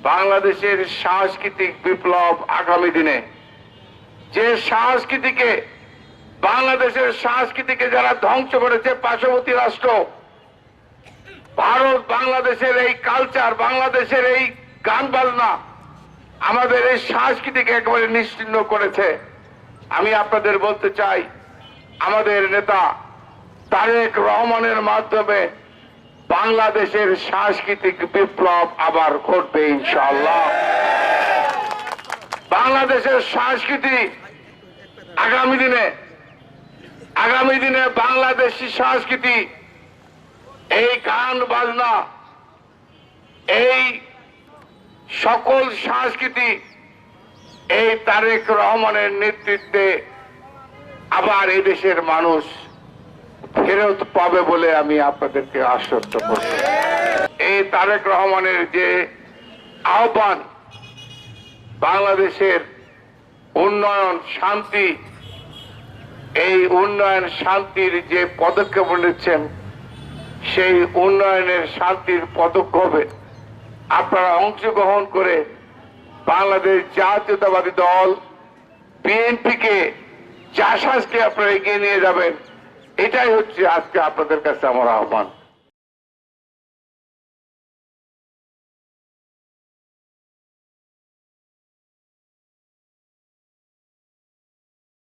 বাংলাদেশের সাংস্কৃতিক বিপ্লব আগামী দিনে যে সংস্কৃতিকে বাংলাদেশের সংস্কৃতিকে যারা ধ্বংস করেছে পার্শ্ববর্তী রাষ্ট্র ভারত, বাংলাদেশের এই কালচার, বাংলাদেশের এই গান বাজনা, আমাদের এই সংস্কৃতিকে একেবারে নিশ্চিহ্ন করেছে। আমি আপনাদের বলতে চাই, আমাদের নেতা তারেক রহমানের মাধ্যমে বাংলাদেশের সাংস্কৃতিক বিপ্লব আবার ঘটবে ইনশাআল্লাহ। বাংলাদেশের সংস্কৃতি আগামী দিনে বাংলাদেশি সংস্কৃতি, এই গান বাজনা, এই সকল সংস্কৃতি এই তারেক রহমানের নেতৃত্বে আবার এই দেশের মানুষ ফেরত পাবে বলে আমি আপনাদেরকে আশ্বস্ত করছি। এই তারেক রহমানের যে আহ্বান, বাংলাদেশের উন্নয়ন, শান্তি, এই উন্নয়ন শান্তির যে পদক্ষেপ নিচ্ছেন, সেই উন্নয়নের শান্তির পদক্ষেপে আপনারা অংশগ্রহণ করে বাংলাদেশ জাতীয়তাবাদী দল বিএনপিকে, জাসাসকে আপনারা এগিয়ে নিয়ে যাবেন, এটাই হচ্ছে আজকে আপনাদের কাছে আমার আহ্বান।